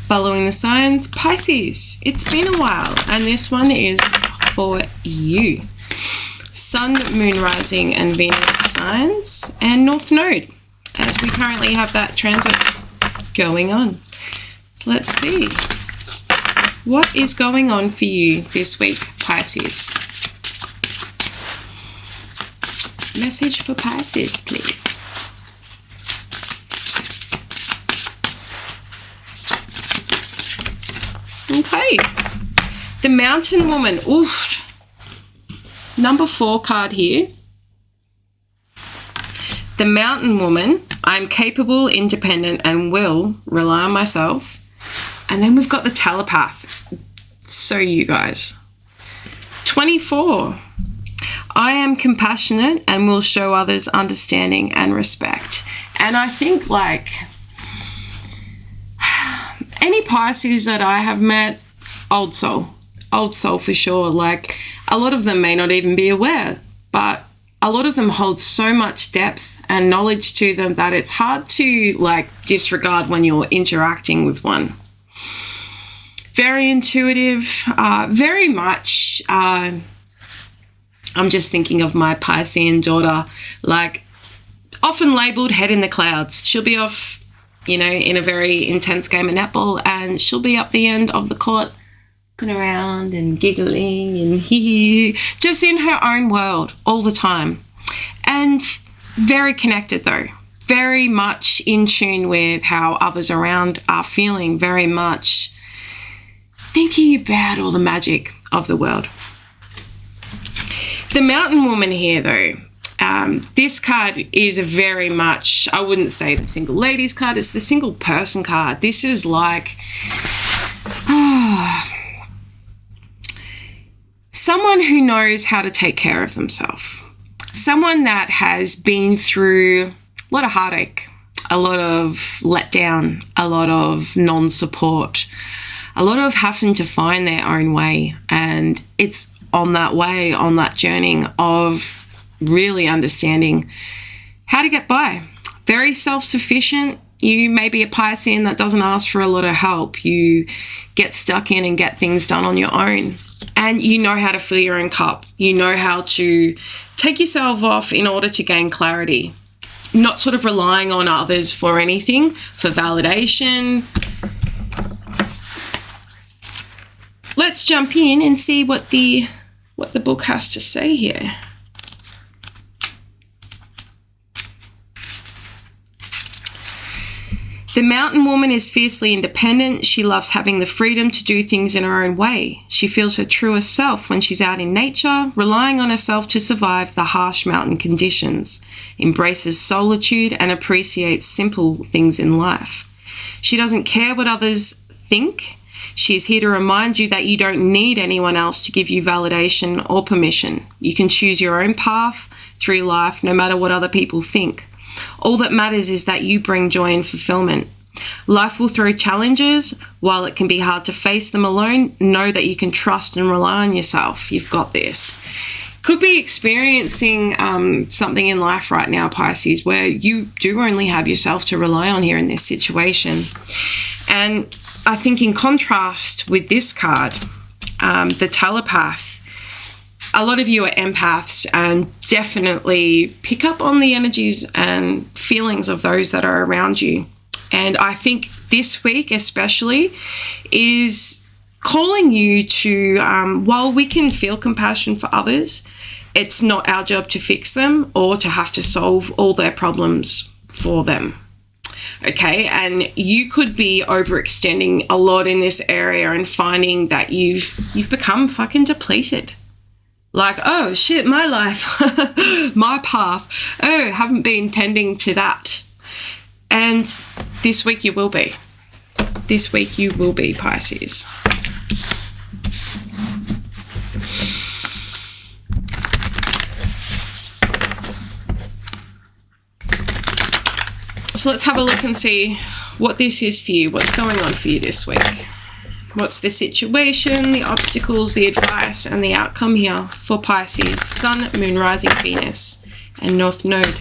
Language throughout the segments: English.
Following the signs, Pisces. It's been a while, and this one is for you. Sun, Moon, Rising, and Venus signs, and North Node, as we currently have that transit going on. So let's see. What is going on for you this week, Pisces? Message for Pisces, please. Okay. The Mountain Woman. Oof. Number 4 card here. The Mountain Woman. I'm capable, independent, and will rely on myself. And then we've got the Telepath. So you guys. 24. I am compassionate and will show others understanding and respect. And I think, like, any Pisces that I have met, old soul for sure. Like, a lot of them may not even be aware, but a lot of them hold so much depth and knowledge to them that it's hard to, like, disregard when you're interacting with one. Very intuitive, very much, I'm just thinking of my Piscean daughter, like, often labelled head in the clouds. She'll be off, you know, in a very intense game of netball, and she'll be up the end of the court looking around and giggling and hee, just in her own world all the time. And very connected though, very much in tune with how others around are feeling, very much thinking about all the magic of the world. The Mountain Woman here though, this card is very much, I wouldn't say the single ladies card, it's the single person card. This is like, someone who knows how to take care of themselves. Someone that has been through a lot of heartache, a lot of letdown, a lot of non-support, a lot of having to find their own way. And it's on that way, on that journey of really understanding how to get by. Very self-sufficient. You may be a Piscean that doesn't ask for a lot of help. You get stuck in and get things done on your own. And you know how to fill your own cup. You know how to take yourself off in order to gain clarity. Not sort of relying on others for anything, for validation. Let's jump in and see what the book has to say here. The Mountain Woman is fiercely independent. She loves having the freedom to do things in her own way. She feels her truest self when she's out in nature, relying on herself to survive the harsh mountain conditions, embraces solitude and appreciates simple things in life. She doesn't care what others think. She is here to remind you that you don't need anyone else to give you validation or permission. You can choose your own path through life no matter what other people think. All that matters is that you bring joy and fulfillment. Life will throw challenges. While it can be hard to face them alone, know that you can trust and rely on yourself. You've got this. Could be experiencing something in life right now, Pisces, where you do only have yourself to rely on here in this situation. And I think in contrast with this card, the Telepath, a lot of you are empaths and definitely pick up on the energies and feelings of those that are around you. And I think this week especially is calling you to, while we can feel compassion for others, it's not our job to fix them or to have to solve all their problems for them. Okay, and you could be overextending a lot in this area and finding that you've become fucking depleted. Like, oh shit, my life, my path. Oh, haven't been tending to that. And this week you will be. This week you will be, Pisces. So let's have a look and see what this is for you. What's going on for you this week? What's the situation, the obstacles, the advice, and the outcome here for Pisces? Sun, Moon, Rising, Venus, and North Node.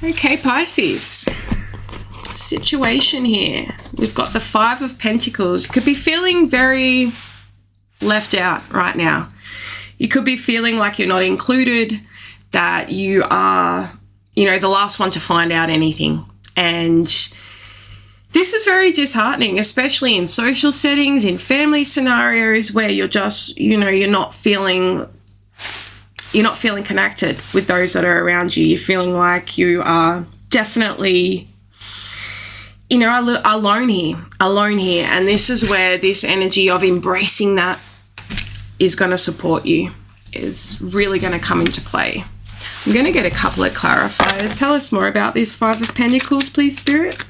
Okay, Pisces. Situation here. We've got the Five of Pentacles. You could be feeling very left out right now. You could be feeling like you're not included, that you are, the last one to find out anything. And this is very disheartening, especially in social settings, in family scenarios where you're just, you're not feeling connected with those that are around you. You're feeling like you are definitely, alone here. And this is where this energy of embracing that is going to support you, is really going to come into play. I'm going to get a couple of clarifiers. Tell us more about this Five of Pentacles, please, Spirit.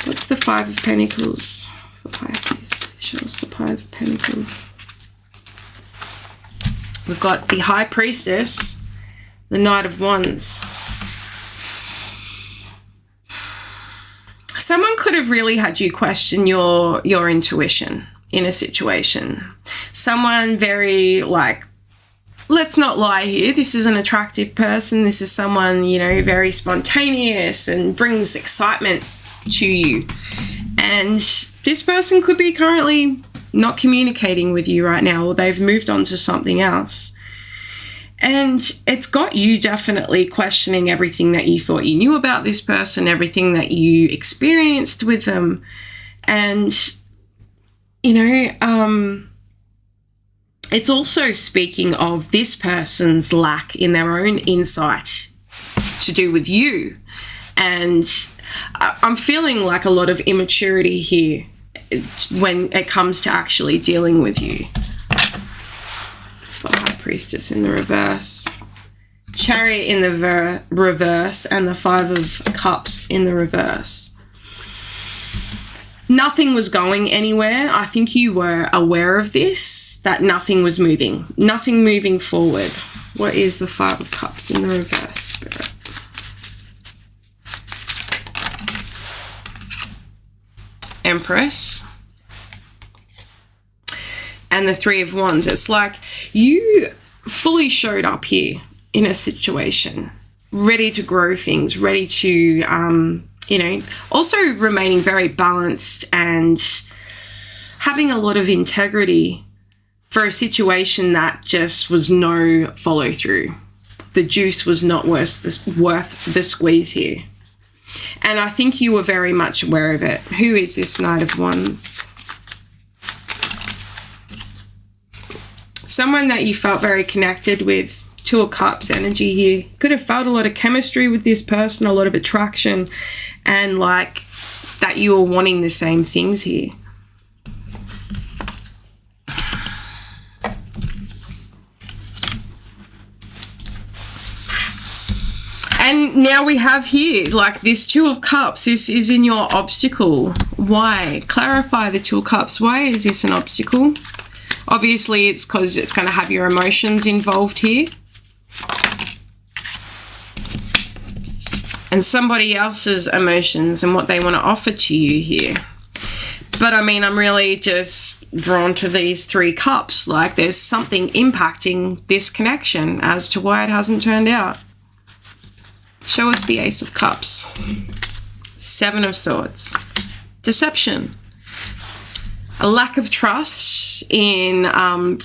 What's the Five of Pentacles for Pisces? Show us the Five of Pentacles. We've got the High Priestess, the Knight of Wands. Someone could have really had you question your intuition in a situation. Someone very let's not lie here, this is an attractive person. This is someone, very spontaneous and brings excitement to you. And this person could be currently not communicating with you right now, or they've moved on to something else. And it's got you definitely questioning everything that you thought you knew about this person, everything that you experienced with them. And, it's also speaking of this person's lack in their own insight to do with you. And I'm feeling like a lot of immaturity here when it comes to actually dealing with you. It's the High Priestess in the reverse, Chariot in the reverse, and the Five of Cups in the reverse. Nothing was going anywhere. I think you were aware of this, that nothing was moving forward. What is the Five of Cups in the reverse, Spirit? Empress. And the Three of Wands. It's like you fully showed up here in a situation, ready to grow things, ready to, also remaining very balanced and having a lot of integrity for a situation that just was no follow through. The juice was not worth the squeeze here. And I think you were very much aware of it. Who is this Knight of Wands? Someone that you felt very connected with. Two of Cups energy here. Could have felt a lot of chemistry with this person, a lot of attraction, and like that you were wanting the same things here. And now we have here, like this Two of Cups, this is in your obstacle. Why? Clarify the Two of Cups. Why is this an obstacle? Obviously, it's because it's going to have your emotions involved here. And somebody else's emotions and what they want to offer to you here. But I mean, I'm really just drawn to these Three Cups. Like there's something impacting this connection as to why it hasn't turned out. Show us the Ace of Cups. Seven of Swords. Deception. A lack of trust in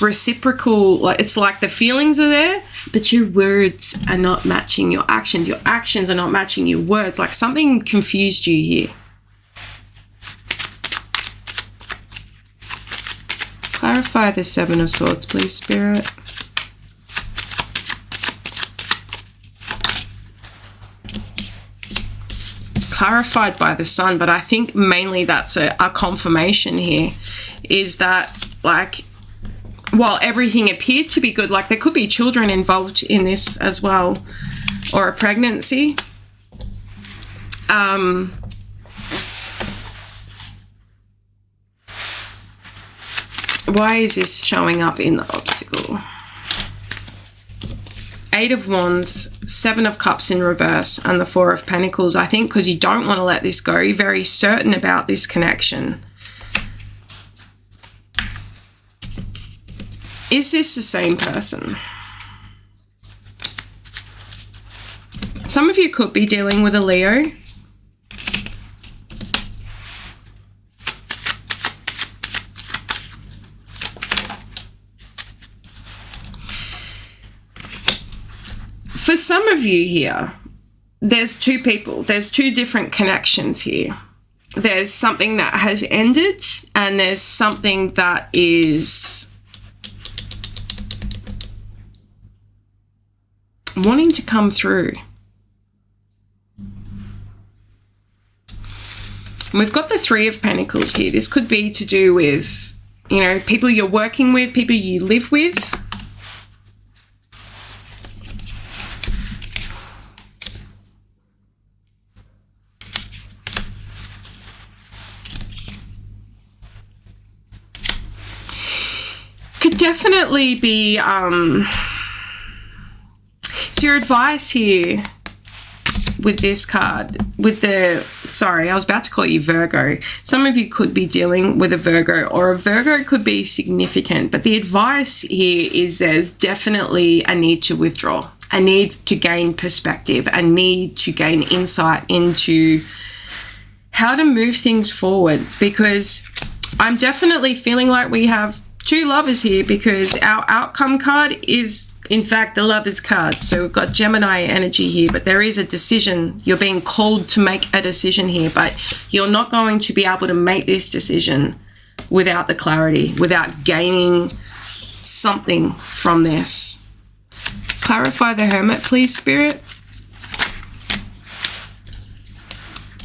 reciprocal, it's like the feelings are there, but your words are not matching your actions. Your actions are not matching your words. Like something confused you here. Clarify the Seven of Swords, please, Spirit. Clarified by the Sun, but I think mainly that's a confirmation here, is that like while everything appeared to be good, like there could be children involved in this as well, or a pregnancy. Why is this showing up in the obstacle? Eight of Wands, Seven of Cups in reverse, and the Four of Pentacles. I think because you don't want to let this go. You're very certain about this connection. Is this the same person? Some of you could be dealing with a Leo. For some of you here, there's two people. There's two different connections here. There's something that has ended, and there's something that is wanting to come through. And we've got the Three of Pentacles here. This could be to do with, you know, people you're working with, people you live with. Could definitely be, so your advice here with this card, with the, sorry, I was about to call you Virgo. Some of you could be dealing with a Virgo, or a Virgo could be significant, but the advice here is there's definitely a need to withdraw, a need to gain perspective, a need to gain insight into how to move things forward, because I'm definitely feeling like we have two lovers here, because our outcome card is in fact the Lovers card. So we've got Gemini energy here, but there is a decision. You're being called to make a decision here, but you're not going to be able to make this decision without the clarity, without gaining something from this. Clarify the Hermit, please, Spirit.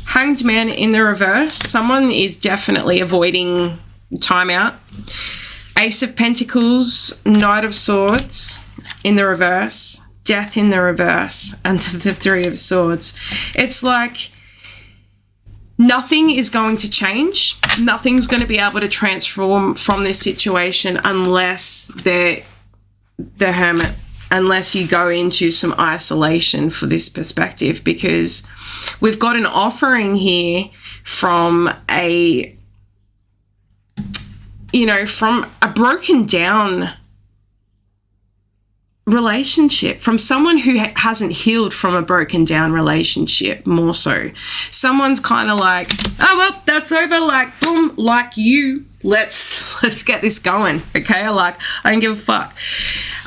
Hanged Man in the reverse. Someone is definitely avoiding timeout. Ace of Pentacles, Knight of Swords in the reverse, Death in the reverse, and the Three of Swords. It's like nothing is going to change. Nothing's going to be able to transform from this situation unless the Hermit, unless you go into some isolation for this perspective, because we've got an offering here from a, you know, from a broken down relationship, from someone who hasn't healed from a broken down relationship, more so. Someone's kind of like, oh, well, that's over, like, boom, like you, let's get this going, okay? Like, I don't give a fuck.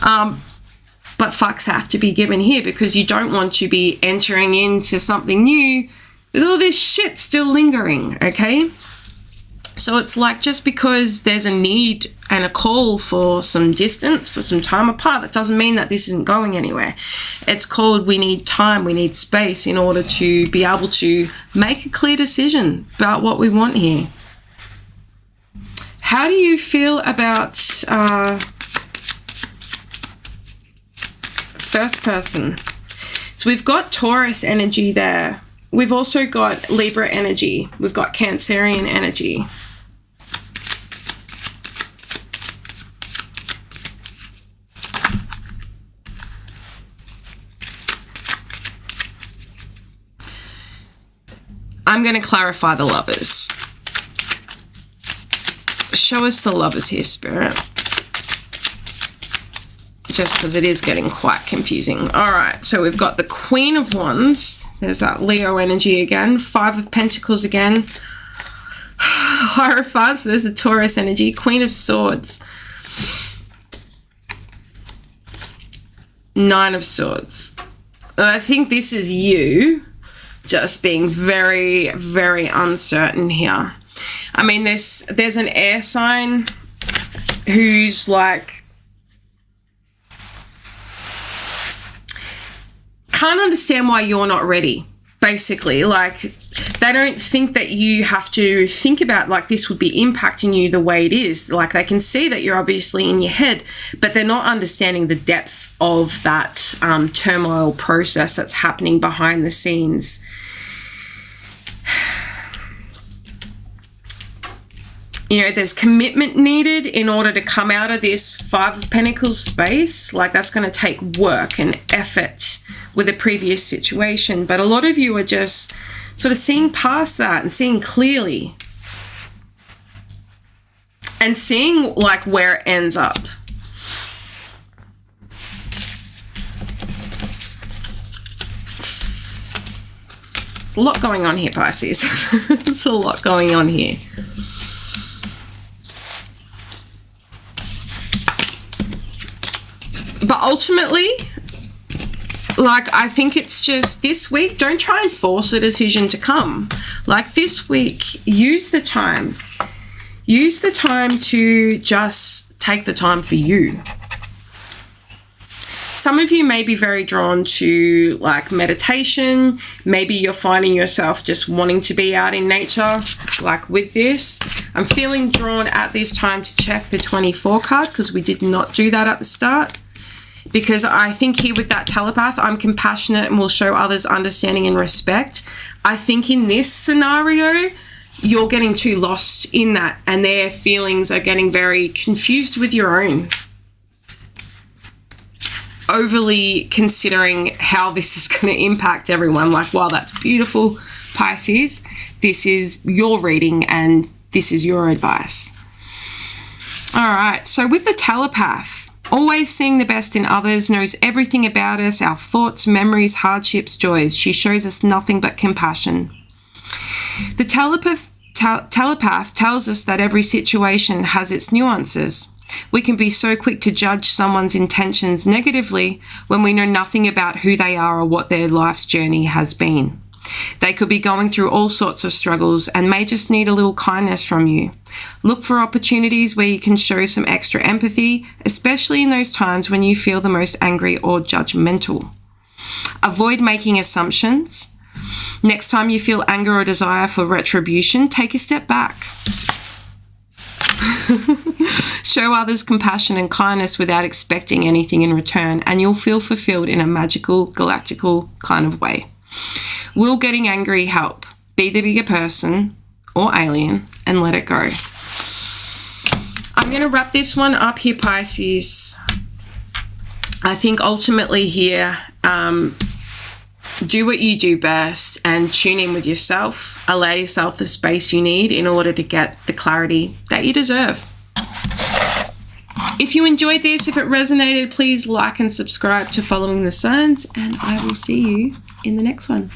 But fucks have to be given here, because you don't want to be entering into something new with all this shit still lingering, okay? So it's like, just because there's a need and a call for some distance, for some time apart, that doesn't mean that this isn't going anywhere. It's called, we need time, we need space in order to be able to make a clear decision about what we want here. How do you feel about first person? So we've got Taurus energy there. We've also got Libra energy. We've got Cancerian energy. I'm going to clarify the lovers. Show us the lovers here, Spirit. Just because it is getting quite confusing. All right, so we've got the Queen of Wands. There's that Leo energy again. Five of Pentacles again. Hierophant, so there's the Taurus energy. Queen of Swords. Nine of Swords. I think this is you just being very, very uncertain here. I mean, there's an air sign who's like, can't understand why you're not ready, basically. Like, they don't think that you have to think about, like, this would be impacting you the way it is. Like, they can see that you're obviously in your head, but they're not understanding the depth of that turmoil process that's happening behind the scenes. You know, there's commitment needed in order to come out of this Five of Pentacles space. Like, that's going to take work and effort with a previous situation. But a lot of you are just sort of seeing past that and seeing clearly. And seeing, like, where it ends up. a lot going on here, Pisces. There's a lot going on here. But ultimately, like, I think it's just this week, don't try and force a decision to come. Like, this week, use the time. Use the time to just take the time for you. Some of you may be very drawn to like meditation. Maybe you're finding yourself just wanting to be out in nature, like with this. I'm feeling drawn at this time to check the 24 card because we did not do that at the start. Because I think here with that telepath, I'm compassionate and will show others understanding and respect. I think in this scenario, you're getting too lost in that and their feelings are getting very confused with your own. Overly considering how this is going to impact everyone. Like, wow, that's beautiful, Pisces. This is your reading and this is your advice. All right, so with the telepath, always seeing the best in others, knows everything about us, our thoughts, memories, hardships, joys. She shows us nothing but compassion. The telepath tells us that every situation has its nuances. We can be so quick to judge someone's intentions negatively when we know nothing about who they are or what their life's journey has been. They could be going through all sorts of struggles and may just need a little kindness from you. Look for opportunities where you can show some extra empathy, especially in those times when you feel the most angry or judgmental. Avoid making assumptions. Next time you feel anger or desire for retribution, take a step back. Show others compassion and kindness without expecting anything in return, and you'll feel fulfilled in a magical, galactical kind of way. Will getting angry help? Be the bigger person or alien and let it go. I'm going to wrap this one up here, Pisces. I think ultimately here, do what you do best and tune in with yourself. Allow yourself the space you need in order to get the clarity that you deserve. If you enjoyed this, if it resonated, please like and subscribe to Following the Signs, and I will see you in the next one.